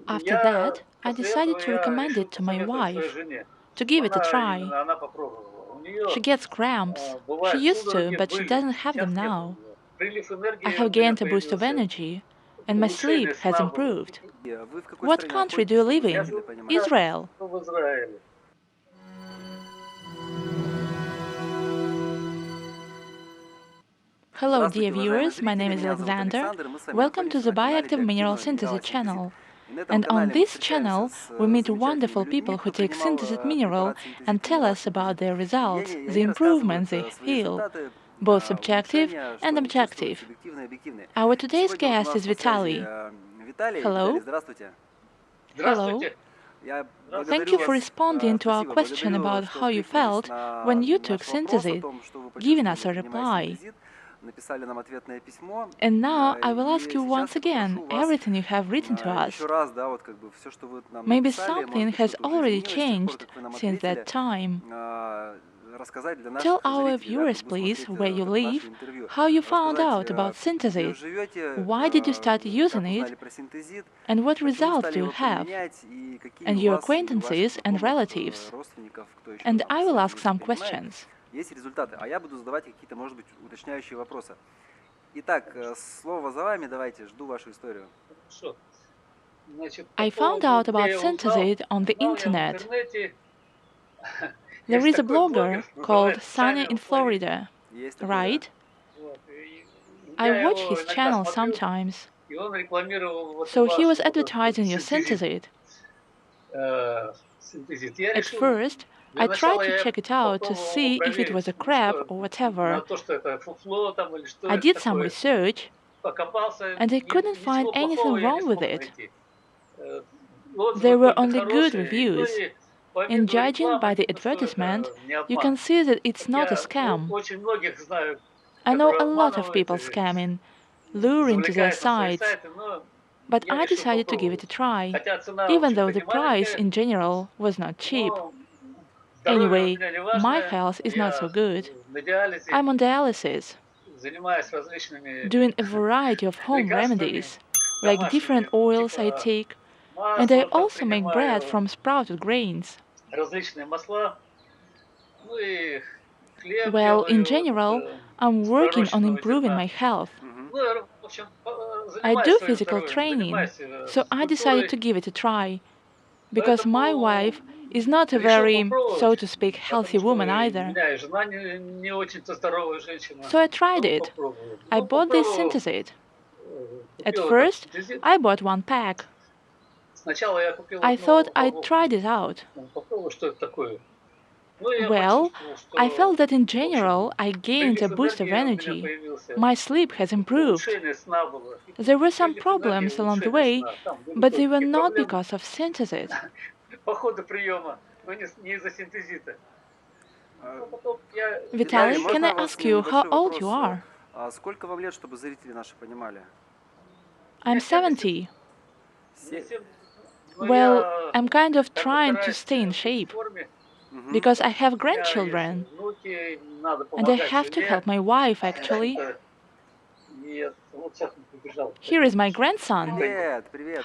After that, I decided to recommend it to my wife, to give it a try. She gets cramps. She used to, but she doesn't have them now. I have gained a boost of energy, and my sleep has improved. What country do you live in? Israel. Hello, dear viewers, my name is Alexander. Welcome to the Bioactive Mineral Synthesis channel. And on this channel, we meet wonderful people who take synthesis mineral and tell us about their results, the improvements they feel, both subjective and objective. Our today's guest is Vitaly. Hello. Hello. Thank you for responding to our question about how you felt when you took synthesis, giving us a reply. And now I will ask you once again everything you have written to us. Maybe something has already changed since that time. Tell our viewers, please, where you live, how you found out about synthesis, why did you start using it, and what results do you have, and your acquaintances and relatives. And I will ask some questions. Есть результаты, а я буду задавать какие-то, может быть, уточняющие вопросы. Итак, слово за вами, давайте, жду вашу историю. I found out about synthesit on the internet. There is a blogger called Sunny in Florida, right? I watch his channel sometimes. So he was advertising your synthesit. At first, I tried to check it out to see if it was a crap or whatever. I did some research, and I couldn't find anything wrong with it. There were only good reviews. And judging by the advertisement, you can see that it's not a scam. I know a lot of people scamming, luring to their sites, but I decided to give it a try, even though the price in general was not cheap. Anyway, my health is not so good. I'm on dialysis, doing a variety of home remedies, like different oils I take, and I also make bread from sprouted grains. Well, in general, I'm working on improving my health. I do physical training, so I decided to give it a try, because my wife is not a very, so to speak, healthy woman either. So I tried it. I bought this synthesit. At first, I bought one pack. I thought I'd tried it out. Well, I felt that in general I gained a boost of energy. My sleep has improved. There were some problems along the way, but they were not because of synthesis. Vitaly, can I ask you how old you are? I'm 70. Well, I'm kind of trying to stay in shape, because I have grandchildren, and I have to help my wife, actually. Here is my grandson.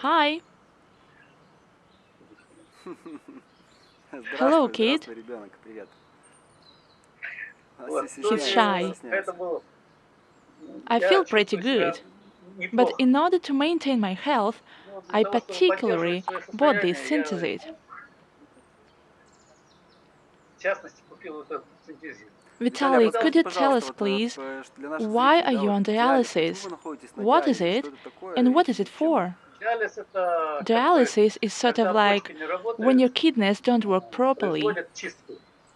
Hi. Hello, kid. He's shy. I feel pretty good, but in order to maintain my health, I particularly bought this synthesit. Vitaly, could you tell us, please, why are you on dialysis? What is it, and what is it for? Dialysis is sort of like when your kidneys don't work properly.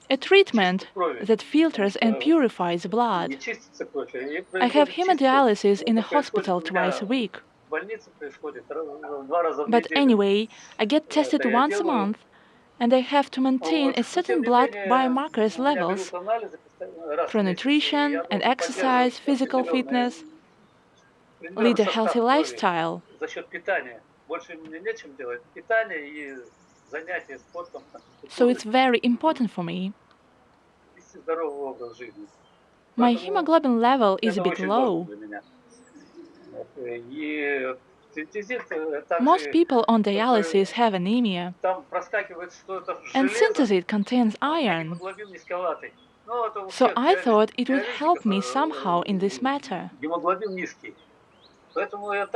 A treatment that filters and purifies blood. I have hemodialysis in a hospital twice a week. But anyway, I get tested once a month, and I have to maintain a certain blood biomarkers levels through nutrition and exercise, physical fitness, lead a healthy lifestyle. So it's very important for me. My hemoglobin level is a bit low. Most people on dialysis have anemia, and Synthesit contains iron. So I thought it would help me somehow in this matter.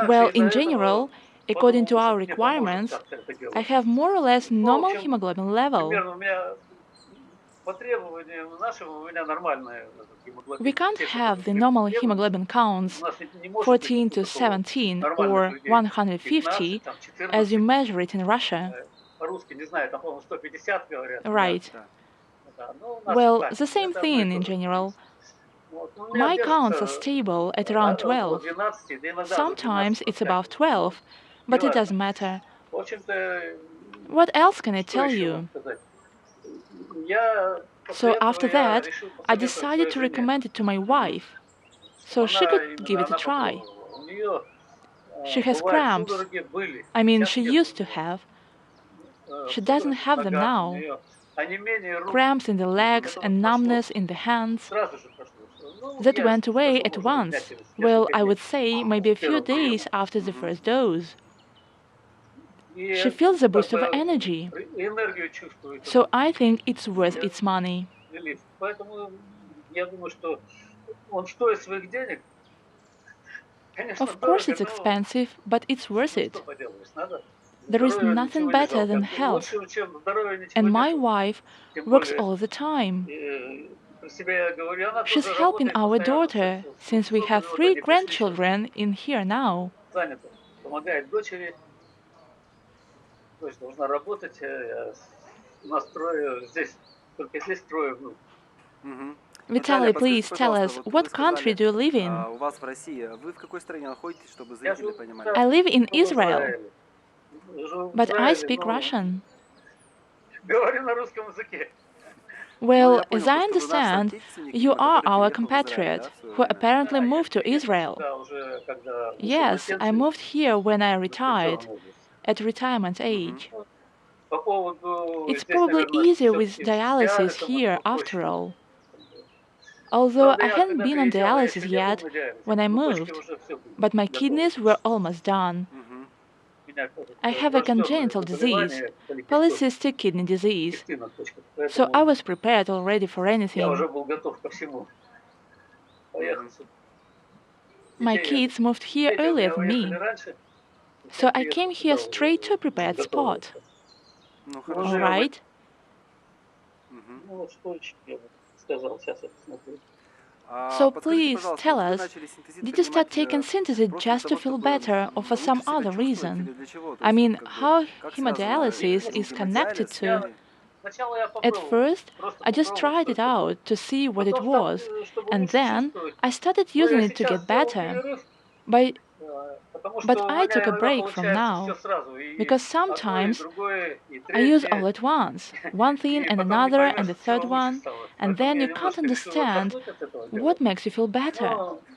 Well, in general, according to our requirements, I have more or less normal hemoglobin level. We can't have the normal hemoglobin counts 14 to 17 or 150 as you measure it in Russia. Right. Well, the same thing in general. My counts are stable at around 12. Sometimes it's above 12, but it doesn't matter. What else can I tell you? So after that, I decided to recommend it to my wife, so she could give it a try. She has cramps. I mean, she used to have. She doesn't have them now. Cramps in the legs and numbness in the hands. That went away at once. Well, I would say maybe a few days after the first dose. She feels a boost of energy. So I think it's worth its money. Of course it's expensive, but it's worth it. There is nothing better than health. And my wife works all the time. She's helping our daughter, since we have 3 grandchildren in here now. Vitaly, please tell us, what country do you live in? I live in Israel, but I speak Russian. Well, as I understand, you are our compatriot, who apparently moved to Israel. Yes, I moved here when I retired, at retirement age. It's probably easier with dialysis here, after all. Although I hadn't been on dialysis yet when I moved, but my kidneys were almost done. I have a congenital disease, polycystic kidney disease, so I was prepared already for anything. My kids moved here earlier than me, so I came here straight to a prepared spot. All right? So please tell us, did you start taking Synthesit just to feel better or for some other reason? I mean, how hemodialysis is connected to... At first, I just tried it out to see what it was, and then I started using it to get better. But I took a break from now, because sometimes I use all at once, one thing and another and the third one, and then you can't understand what makes you feel better.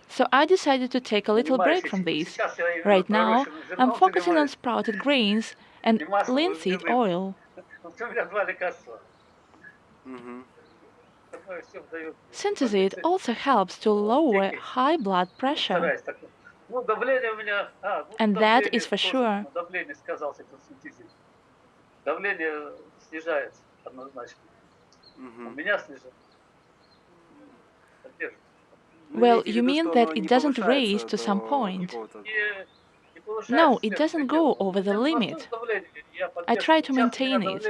So I decided to take a little break from this. Right now, I'm focusing on sprouted grains and linseed oil. Synthesit also helps to lower high blood pressure. And that is for sure. Well, you mean that it doesn't raise to some point? No, it doesn't go over the limit. I try to maintain it.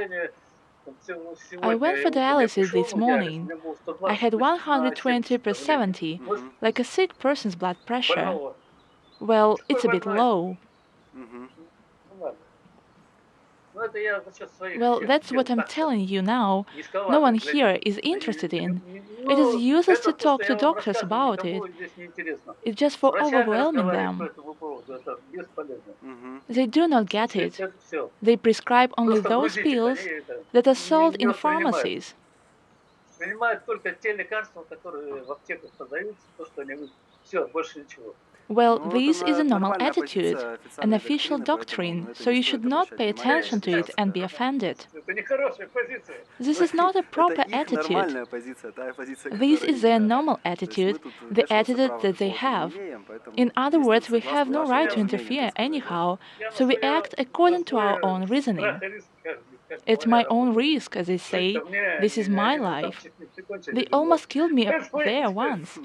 I went for dialysis this morning. I had 120/70, like a sick person's blood pressure. Well, it's a bit low. Well, that's what I'm telling you now. No one here is interested in. It is useless to talk to doctors about it. It's just for overwhelming them. They do not get it. They prescribe only those pills that are sold in pharmacies. Well, Ну, это this is a normal нормальная attitude, позиция an официальной official доктрины, поэтому doctrine, на это so не you стоит should not обращать pay внимания attention to it сейчас. and be offended. This Ну, is not a это proper их attitude. нормальная позиция, та позиция, This которая is their есть, да. normal То есть мы attitude, тут the вмешиваться attitude права that they какого-то не have. имеем, поэтому In other чисто words, we have согласно no вашему right to тоже мнению, так interfere сказать, да. anyhow, so we act according to our own reasoning. It's my own risk, as they say. This is my life. They almost killed me up there once.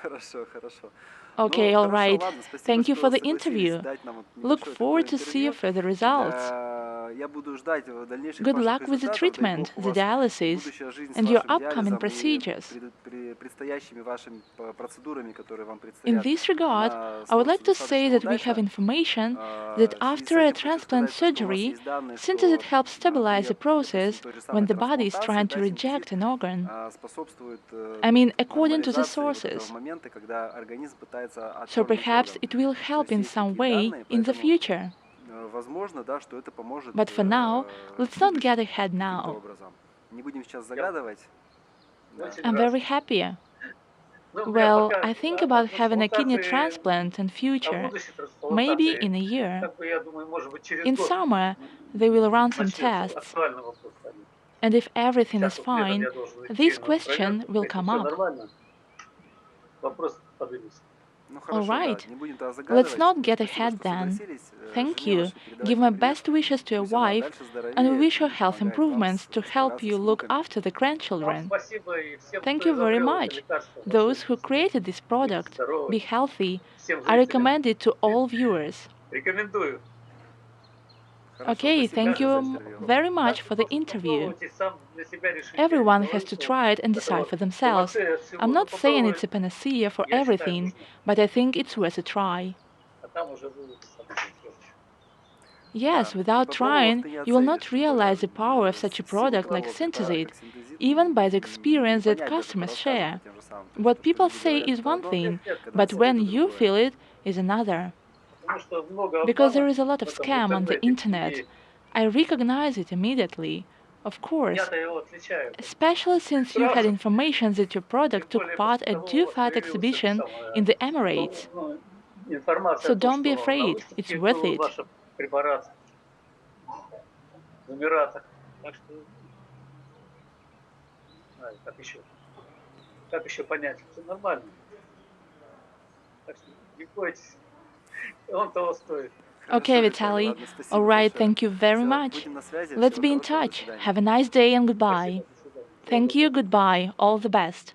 Хорошо, хорошо. Ну, Okay, all хорошо, right. ладно, спасибо, Thank you что for the согласились interview. дать нам вот Look небольшое такое forward to see your интервью. further results. Я буду ждать дальнейших Good ваших luck with the результатов. Дай бог treatment, у the вас dialysis, будущая жизнь с and your вашим upcoming диализом и procedures. предстоящими вашими процедурами, которые вам In предстоят. this regard, Она I would like сложится to say достаточно that we have удачно. information that В связи с after a этим хочу transplant сказать, что у нас surgery, есть данные, synthesit что helps stabilize the при, допустим, process той же when самой the body is трансплантации, trying to да, синтезит reject an organ. способствует I mean, according to the нормализации вот этого sources. момента, когда организм пытается So отторгнуть perhaps орган. it will То help есть in есть some такие way данные, in the поэтому future. возможно, да, что это поможет But for now, в let's not get будущем ahead каким-то now. образом. Не будем сейчас загадывать. Да. I'm very happy. Well, I think about having a kidney transplant in future, maybe in a year. In summer, they will run some tests, and if everything is fine, this question will come up. Ну All хорошо, да, right, не будем тогда let's загадывать. not get Спасибо, ahead что then. согласились. Thank Жене you. вашей Give передавайте my привет. best wishes to your Пусть она wife, дальше and we здоровеет wish her и health помогает вам improvements to help справляться с you look внуками. after the grandchildren. Thank you very much. Those who created this product, be healthy. I recommend it to all viewers. Хорошо, Okay, спасибо thank большое за you интервью. very much for the interview. Everyone has to try it and decide for themselves. I'm not saying it's a panacea for everything, but I think it's worth a try. Yes, Да, не without попробовав, trying, ты не you will оценишь. not realize the power of such a Силу product like препарата, Synthesit, как синтезит, even by the не experience that понять даже по customers рассказам по share. тем же самым. То есть What то, что people люди say говорят, is это one одно, thing, когда but осознают, when это you другое. feel it is another. Because there is a lot of scam on the internet. I recognize it immediately, of course, especially since you had information that your product took part at DoFat exhibition in the Emirates. So don't be afraid, it's worth it. Okay, Хорошо, Виталий, Vitaly. ладно, спасибо Alright, большое. thank you very Все, much. будем на связи. Let's Всего be in хорошего, до touch. свидания. Have a nice day and goodbye. Thank you, goodbye. All the best.